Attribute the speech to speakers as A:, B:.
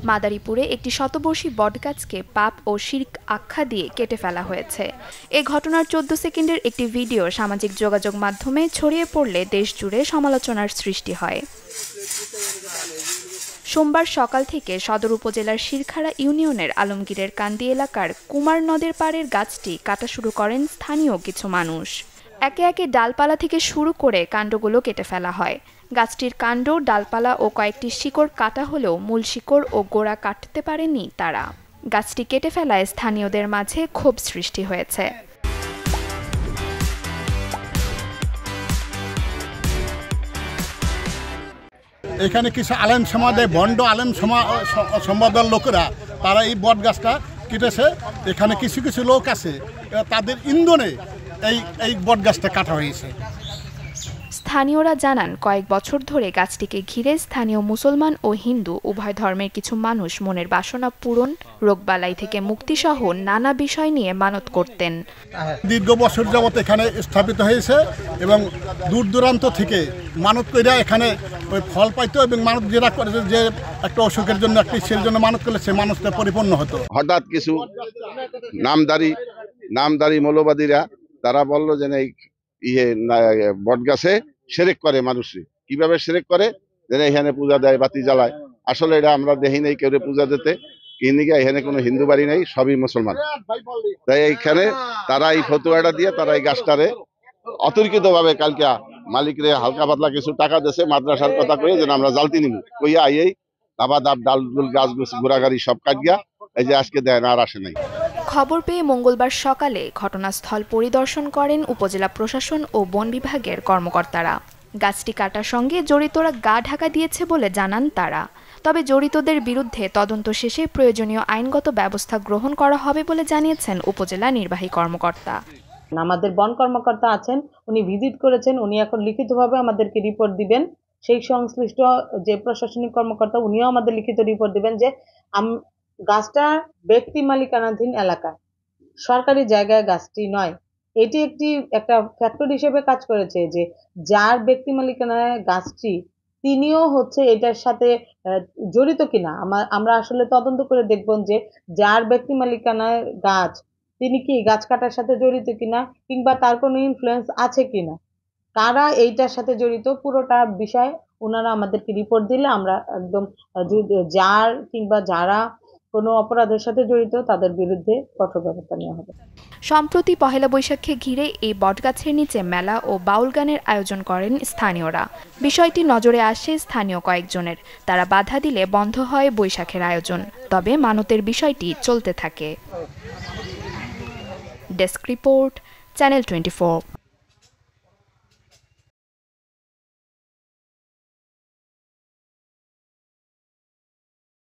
A: মাদারীপুরে একটি শতবর্ষী বটগাছকে পাপ ও শিরক আখ্যা দিয়ে কেটে ফেলা হয়েছে। এ ঘটনার 14 সেকেন্ডের একটি ভিডিও সামাজিক যোগাযোগ মাধ্যমে ছড়িয়ে পড়লে দেশজুড়ে সমালোচনার সৃষ্টি হয়। সোমবার সকাল থেকে সদর উপজেলার শিরখাড়া ইউনিয়নের আলমগীরের কান্দি এলাকার কুমার নদের পাড়ের গাছটি কাটা শুরু করেন স্থানীয় কিছু মানুষ। একে একে ডালপালা থেকে শুরু করে কাণ্ডগুলো কেটে ফেলা হয়। গাছটির কাণ্ড, ডালপালা ও কয়েকটি শিকড় কাটা হলেও মূল শিকড় ও গোড়া কাটতে পারেনি তারা। গাছটি কেটে ফেলায় স্থানীয়দের মাঝে ক্ষোভ সৃষ্টি হয়েছে।
B: এখানে কিছু আলেম সমাজে বন্ড আলেম সম্প্রদায়ের লোকেরা তারা এই বট গাছটা কেটেছে। এখানে কিছু কিছু লোক আছে তাদের ইন্ধনে এই বট গাছটা কাটা হয়েছে।
A: স্থানীয়রা জানান, কয়েক বছর ধরে গাছটিকে ঘিরে স্থানীয় মুসলমান ও হিন্দু উভয় ধর্মের কিছু মানুষ মনের বাসনা পূরণ, রোগবালাই থেকে মুক্তিসহ নানা বিষয় নিয়ে মানত করতেন।
B: দীর্ঘ বছর যাবত এখানে স্থাপিত হয়েছে এবং দূর দূরান্ত থেকে মানত করে এখানে ওই ফল পাইতো এবং মানত যেটা করেছে যে একটা অসুখের জন্য একটা ইচ্ছের জন্য মানত করলে সে মানুষটা পরিপূর্ণ হতো।
C: হঠাৎ কিছু নামদারি মৌলবাদীরা তারা বললো যে বটগাছে শিরক করে মানুষে। কিভাবে শিরক করে? যেন এখানে পূজা দেয়, বাতি জ্বালায়। আসলে এটা আমরা দেখি নাই কেউ পূজা দিতে, কিন্তু এখানে কোনো হিন্দু বাড়ি নেই, সবই মুসলমান। তাই এইখানে তারা এই ফতুয়াটা দিয়ে তারা এই গাছটারে অতর্কিত ভাবে কালকে মালিকরে হালকা পাতলা কিছু টাকা দিয়েছে, মাদ্রাসার কথা কয়ে যেন আমরা জ্বালতি নিব কইয়া আইয়েই দাবাদাব ডাল গাছ গোড়াগাড়ি সব কাটিয়া এই যে আজকে দেয় না, আর আসে নাই।
A: খবর পেয়ে মঙ্গলবার সকালে ঘটনাস্থল পরিদর্শন করেন উপজেলা প্রশাসন ও বন বিভাগের কর্মকর্তারা। গাছটি কাটার সঙ্গে জড়িতরা গা ঢাকা দিয়েছে বলে জানান তারা। তবে জড়িতদের বিরুদ্ধে তদন্ত শেষে প্রয়োজনীয় আইনগত ব্যবস্থা গ্রহণ করা হবে বলে জানিয়েছেন উপজেলা নির্বাহী কর্মকর্তা।
D: আমাদের বন কর্মকর্তা আছেন, উনি ভিজিট করেছেন, উনি এখন লিখিতভাবে আমাদেরকে রিপোর্ট দিবেন। সেই সংশ্লিষ্ট যে প্রশাসনিক কর্মকর্তা উনিও আমাদের লিখিত রিপোর্ট দিবেন যে গাছটা ব্যক্তি মালিকানাধীন এলাকা, সরকারি জায়গায় গাছটি নয়। এটি একটা ফ্যাক্টর হিসেবে কাজ করেছে যে যার ব্যক্তি মালিকানায় গাছটি তিনিও এটার সাথে জড়িত কিনা আমরা আসলে তদন্ত করে দেখব যে যার ব্যক্তি মালিকানায় গাছ তিনি কি গাছ কাটার সাথে জড়িত কিনা, কিংবা তার কোনো ইনফ্লুয়েন্স আছে কিনা, কারা এইটার সাথে জড়িত পুরোটা বিষয় ওনারা আমাদেরকে রিপোর্ট দিলে আমরা একদম যার কিংবা যারা কোনো অপরাধের সাথে জড়িত তাদের বিরুদ্ধে কঠোর ব্যবস্থা নেওয়া হবে।
A: সম্প্রতি পহেলা বৈশাখকে ঘিরে এই বটগাছের নিচে মেলা ও বাউল গানের আয়োজন করেন স্থানীয়রা। বিষয়টি নজরে আসে স্থানীয় কয়েকজনের। তারা বাধা দিলে বন্ধ হয় বৈশাখের আয়োজন। তবে মানতের বিষয়টি চলতে থাকে। Desk report, channel 24।